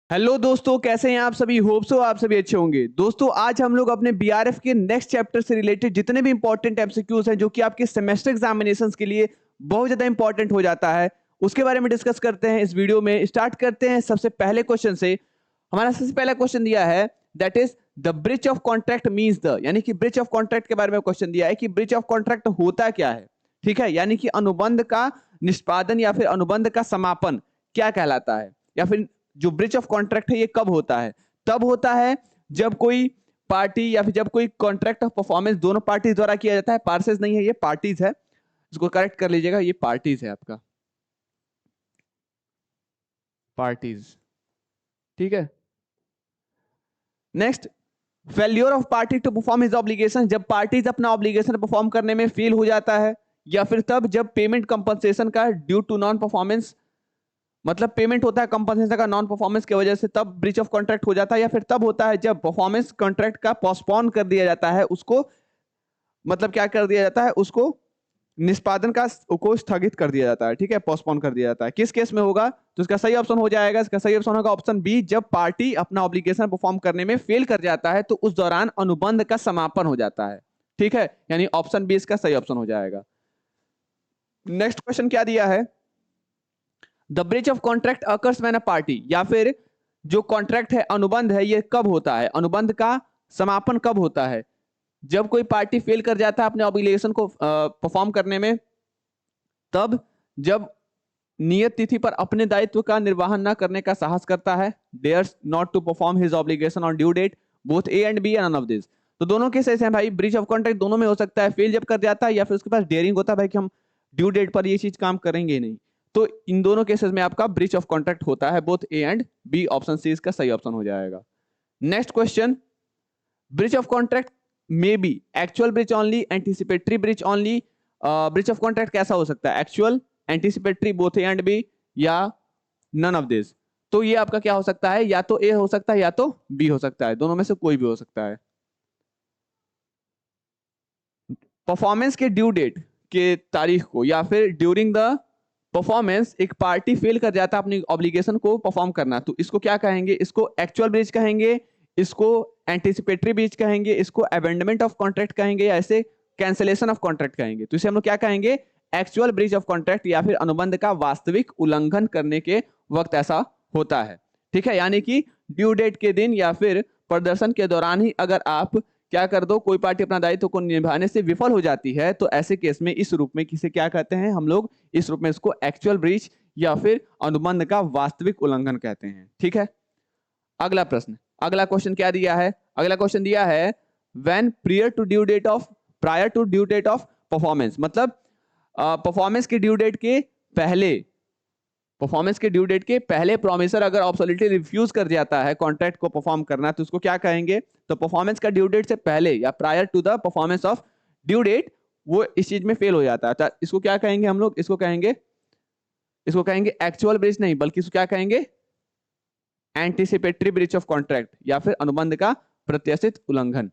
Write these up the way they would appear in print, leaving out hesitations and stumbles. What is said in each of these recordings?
Hello दोस्तों, कैसे हैं आप सभी। होप सो आप सभी अच्छे होंगे। दोस्तों आज हम लोग अपने बीआरएफ के नेक्स्ट चैप्टर से रिलेटेड जितने भी इंपॉर्टेंट एमसीक्यूज हैं जो कि आपके सेमेस्टर एग्जामिनेशंस के लिए बहुत ज्यादा इंपॉर्टेंट हो जाता है, उसके बारे में डिस्कस करते हैं इस वीडियो में। स्टार्ट करते हैं सबसे पहले क्वेश्चन से। हमारा सबसे पहला क्वेश्चन दिया है that is the breach of contract means the, यानी कि ब्रीच ऑफ कॉन्ट्रैक्ट के बारे में क्वेश्चन दिया है कि ब्रीच ऑफ कॉन्ट्रैक्ट होता क्या है। ठीक है, यानी कि अनुबंध का निष्पादन या फिर अनुबंध का समापन क्या कहलाता है, या फिर जो ब्रीच ऑफ कॉन्ट्रैक्ट है ये कब होता है। तब होता है जब कोई पार्टी या फिर जब कोई कॉन्ट्रैक्ट ऑफ परफॉर्मेंस दोनों पार्टी द्वारा किया जाता है। पार्सेस नहीं है, ये पार्टीज है, इसको करेक्ट कर लीजिएगा, ये पार्टीज है आपका, पार्टीज। ठीक है, next, failure of party to perform his obligation, जब पार्टीज अपना ऑब्लिगेशन परफॉर्म करने में फेल हो जाता है, या फिर तब जब पेमेंट कंपनसेशन का ड्यू टू नॉन परफॉर्मेंस, मतलब पेमेंट होता है कंपनसेशन का नॉन परफॉर्मेंस की वजह से, तब ब्रीच ऑफ कॉन्ट्रैक्ट हो जाता है। या फिर तब होता है जब परफॉर्मेंस कॉन्ट्रैक्ट का पोस्टपोन कर दिया जाता है, उसको मतलब क्या कर दिया जाता है, उसको निष्पादन का को स्थगित कर दिया जाता है। ठीक है, पोस्टपोन कर दिया जाता है। किस केस में होगा, तो इसका सही ऑप्शन हो जाएगा, इसका सही ऑप्शन होगा ऑप्शन बी, जब पार्टी अपना ऑब्लिगेशन परफॉर्म करने में फेल कर जाता है तो उस दौरान अनुबंध का समापन हो जाता है। ठीक है, यानी ऑप्शन बी इसका सही ऑप्शन हो जाएगा। नेक्स्ट क्वेश्चन क्या दिया है, the breach of contract occurs when a party, या फिर जो कॉन्ट्रैक्ट है, अनुबंध है, ये कब होता है, अनुबंध का समापन कब होता है। जब कोई पार्टी फेल कर जाता है अपने ऑब्लिगेशन को परफॉर्म करने में, तब जब नियत तिथि पर अपने दायित्व का निर्वहन न करने का साहस करता है, dares not to perform his obligation on due date, both A and B, none of this. तो दोनों केस ऐसे हैं भाई, ब्रीच ऑफ कॉन्ट्रैक्ट दोनों में हो सकता है, फेल जब कर जाता है या फिर उसके पास डेयरिंग होता है भाई कि हम ड्यू डेट पर ये चीज काम करेंगे ही नहीं। तो इन दोनों केसेस में आपका ब्रीच ऑफ कॉन्ट्रैक्ट होता है, both A and B, option C इसका सही ऑप्शन हो जाएगा। Next question, breach of contract may be actual breach only, anticipatory breach only. Breach of contract कैसा हो सकता है, actual, anticipatory, both A and B, या नन ऑफ दिस। तो ये आपका क्या हो सकता है, या तो ए हो सकता है या तो बी हो सकता है, दोनों में से कोई भी हो सकता है। परफॉर्मेंस के ड्यू डेट के तारीख को या फिर ड्यूरिंग द परफॉर्मेंस एक पार्टी फेल कर जाता है अपनी ऑब्लिगेशन को परफॉर्म करना, तो इसको क्या कहेंगे, इसको एक्चुअल ब्रीच कहेंगे, इसको एंटीसिपेटरी ब्रीच कहेंगे, इसको अबेंडमेंट ऑफ कॉन्ट्रैक्ट कहेंगे, या ऐसे कैंसिलेशन ऑफ कॉन्ट्रैक्ट कहेंगे। तो इसे हम लोग क्या कहेंगे, एक्चुअल ब्रीच ऑफ कॉन्ट्रैक्ट, या फिर अनुबंध का वास्तविक उल्लंघन करने के वक्त ऐसा होता है। ठीक है, यानी कि ड्यू डेट के दिन या फिर प्रदर्शन के दौरान ही अगर आप क्या कर दो, कोई पार्टी अपना दायित्व को निभाने से विफल हो जाती है, तो ऐसे केस में इस रूप में किसे क्या कहते हैं हम लोग, इस रूप में इसको एक्चुअल ब्रीच या फिर अनुबंध का वास्तविक उल्लंघन कहते हैं। ठीक है, अगला प्रश्न, अगला क्वेश्चन क्या दिया है, अगला क्वेश्चन दिया है when prior to due date of performance, मतलब परफॉर्मेंस के ड्यू डेट के पहले, परफॉर्मेंस के ड्यू डेट के पहले प्रोमिसर अगर ऑब्सोल्युटली रिफ्यूज कर जाता है कॉन्ट्रैक्ट को परफॉर्म करना, तो उसको क्या कहेंगे। तो परफॉर्मेंस का ड्यू डेट से पहले या prior to the performance of due date वो इस चीज में फेल हो जाता है, तो इसको क्या कहेंगे हम लोग, इसको कहेंगे एक्चुअल ब्रीच नहीं, बल्कि इसको क्या कहेंगे, एंटीसिपेटरी ब्रीच ऑफ कॉन्ट्रैक्ट, या फिर अनुबंध का प्रत्याशित उल्लंघन।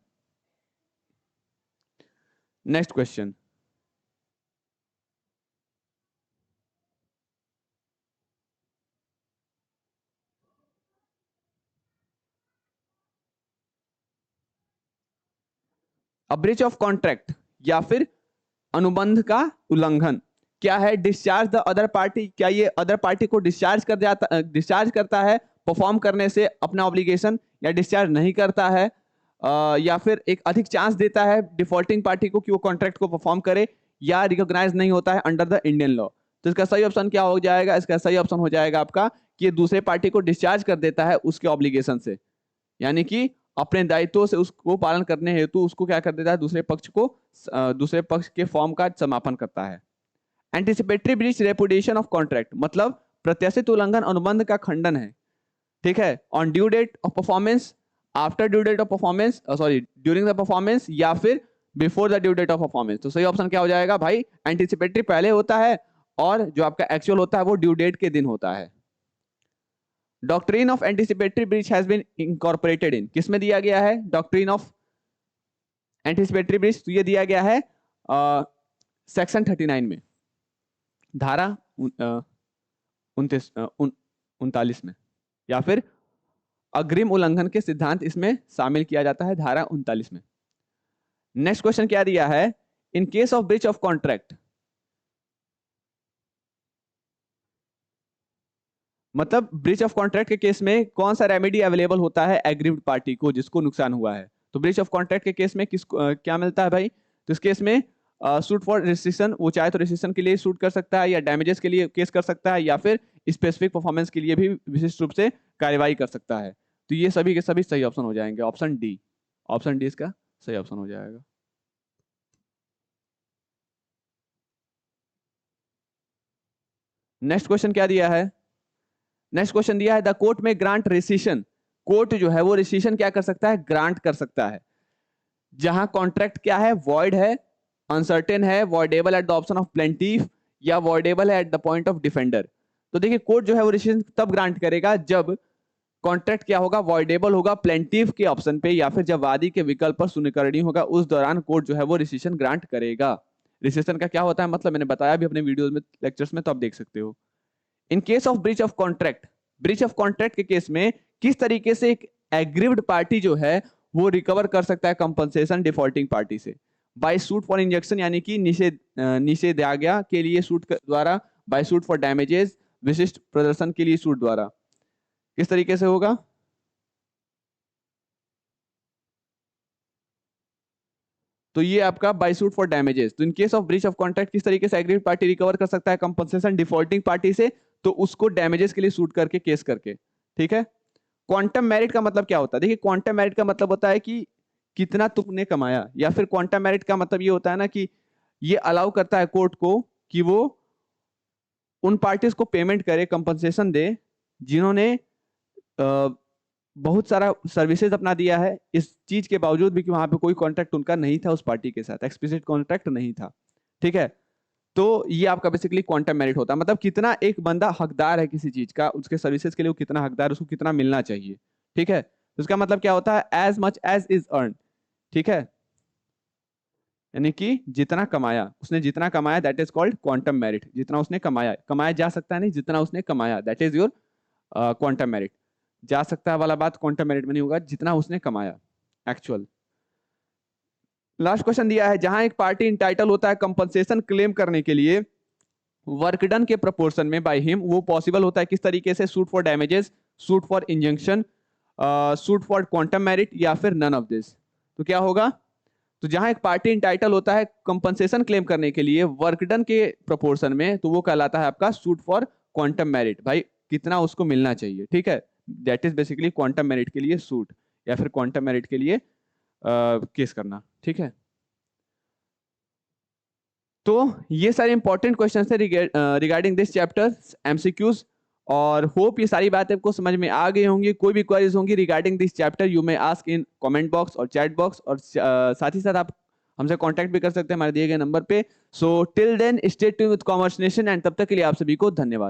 Next question, breach of contract या फिर अनुबंध का उल्लंघन क्या है, डिस्चार्ज द अदर पार्टी, क्या ये अदर पार्टी को डिस्चार्ज करता है परफॉर्म करने से अपना ऑब्लिगेशन, या डिस्चार्ज नहीं करता है, या फिर एक अधिक चांस देता है डिफॉल्टिंग पार्टी को कि वो कॉन्ट्रैक्ट को परफॉर्म करे, या रिकॉग्नाइज नहीं होता है अंडर द इंडियन लॉ। तो इसका सही ऑप्शन क्या हो जाएगा, इसका सही ऑप्शन हो जाएगा आपका कि ये दूसरे पार्टी को डिस्चार्ज कर देता है उसके ऑब्लिगेशन से, यानी कि अपने दायित्वों से उसको पालन करने हेतु उसको क्या कर देता है, दूसरे पक्ष के फॉर्म का समापन करता है। Anticipatory breach repudiation of contract, मतलब प्रत्याशित उल्लंघन अनुबंध का खंडन है। ठीक है, on due date of performance, after due date of performance, sorry during the performance, या फिर before the due date of performance. तो सही ऑप्शन क्या हो जाएगा भाई, एंटीसिपेटरी पहले होता है और जो आपका एक्चुअल होता है वो ड्यू डेट के दिन होता है। Doctrine of anticipatory breach has been incorporated in, किसमें दिया गया है डॉक्ट्रिन ऑफ एंटीसिपेटरी ब्रीच, तो ये दिया गया है सेक्शन 39 में, धारा 39 में, या फिर अग्रिम उल्लंघन के सिद्धांत इसमें शामिल किया जाता है धारा 39 में। नेक्स्ट क्वेश्चन क्या दिया है, इन case of breach of contract, मतलब ब्रीच ऑफ कॉन्ट्रैक्ट के केस में कौन सा रेमेडी अवेलेबल होता है एग्रीव्ड पार्टी को जिसको नुकसान हुआ है। तो ब्रीच ऑफ कॉन्ट्रैक्ट के केस में क्या मिलता है भाई, तो इस केस में सूट फॉर रेस्ट्रिक्शन, वो चाहे तो रेस्ट्रिक्शन के लिए सूट कर सकता है या डैमेजेस के लिए केस कर सकता है या फिर स्पेसिफिक परफॉर्मेंस के लिए भी विशिष्ट रूप से कार्रवाई कर सकता है। तो ये सभी के सभी सही ऑप्शन हो जाएंगे, ऑप्शन डी, ऑप्शन डी इसका सही ऑप्शन हो जाएगा। नेक्स्ट क्वेश्चन क्या दिया है, नेक्स्ट क्वेश्चन दिया है द कोर्ट में ग्रांट रेसिशन, कोर्ट जो है वो रेसिशन क्या कर सकता है, ग्रांट कर सकता है जहां कॉन्ट्रैक्ट क्या है, वॉइड है, अनसर्टेन है, voidable at the option of plaintiff या वॉइडेबल है at the point of defender. तो देखिए कोर्ट जो है वो रेसिशन तब ग्रांट करेगा जब कॉन्ट्रैक्ट क्या होगा, वॉइडेबल होगा प्लेंटिफ के ऑप्शन पे या फिर जब वादी के विकल्प पर सुनिकरणी होगा, उस दौरान कोर्ट जो है वो रेसिशन ग्रांट करेगा। रेसिशन का क्या होता है मतलब मैंने बताया भी अपने वीडियोस में, लेक्चर्स में, तो आप देख सकते हो। इन case of breach of contract, breach of contract के केस में किस तरीके से एक एग्रीव्ड पार्टी जो है वो रिकवर कर सकता है कंपनसेशन डिफॉल्टिंग पार्टी से, बाय सूट फॉर इंजेक्शन यानी कि निषेधाज्ञा के लिए सूट द्वारा, बाय सूट फॉर डैमेजेस विशिष्ट प्रदर्शन के लिए सूट द्वारा, किस तरीके से होगा। तो ये आपका बाय सूट फॉर डैमेजेस। तो in case of breach of contract किस तरीके से एग्रीव्ड पार्टी रिकवर कर सकता है कंपनसेशन डिफॉल्टिंग पार्टी से, तो उसको डैमेजेस के लिए सूट करके केस करके, ठीक है। क्वांटम मेरिट का मतलब क्या होता है, देखिए क्वांटम मेरिट का मतलब होता है कि कितना तुमने कमाया, या फिर क्वांटम मेरिट का मतलब ये होता है ना कि ये अलाउ करता है कोर्ट को कि वो उन पार्टीज को पेमेंट करे, कंपनसेशन दे जिन्होंने बहुत सारा सर्विसेज अपना दिया है, इस चीज के बावजूद भी कि वहां पे कोई कॉन्ट्रैक्ट उनका नहीं था उस पार्टी के साथ, एक्सप्लिसिट कॉन्ट्रैक्ट नहीं था, ठीक है। तो ये आपका बेसिकली क्वांटम मेरिट होता है, मतलब कितना एक बंदा हकदार है किसी चीज का, उसके सर्विसेज के लिए वो कितना हकदार, उसको कितना मिलना चाहिए, ठीक है। तो इसका मतलब क्या होता है, as much as is earn, ठीक है, यानी कि जितना कमाया उसने, जितना कमाया that is called quantum merit, जितना उसने कमाया, कमाया जा सकता है नहीं, जितना उसने कमाया that is your quantum merit. जा सकता है वाला बात क्वांटम मेरिट में नहीं होगा, जितना उसने कमाया एक्चुअल। लास्ट क्वेश्चन दिया है, जहां एक पार्टी इंटाइटल होता है कंपनसेशन क्लेम करने के लिए वर्क डन के प्रोपोर्शन में बाय हिम, वो पॉसिबल होता है किस तरीके से, suit for damages, suit for injunction, suit for quantum merit या फिर नन ऑफ दिस। तो क्या होगा, तो जहां एक पार्टी इंटाइटल होता है कंपनसेशन क्लेम करने के लिए वर्क डन के प्रोपोर्शन में, तो वो कहलाता है आपका सूट फॉर क्वांटम मेरिट, भाई कितना उसको मिलना चाहिए, ठीक है। That is basically quantum merit के लिए सूट या फिर क्वांटम मेरिट के लिए केस करना, ठीक है। तो ये सारे इंपॉर्टेंट क्वेश्चन थे रिगार्डिंग दिस चैप्टर एमसीक्यूज, और होप ये सारी बातें आपको समझ में आ गई होंगी। कोई भी क्वेरीज होंगी regarding this chapter you may ask in comment box और चैट बॉक्स, और साथ ही साथ आप हमसे कांटेक्ट भी कर सकते हैं हमारे दिए गए नंबर पे। So till then stay tuned with Commerce Nation, and तब तक के लिए आप सभी को धन्यवाद।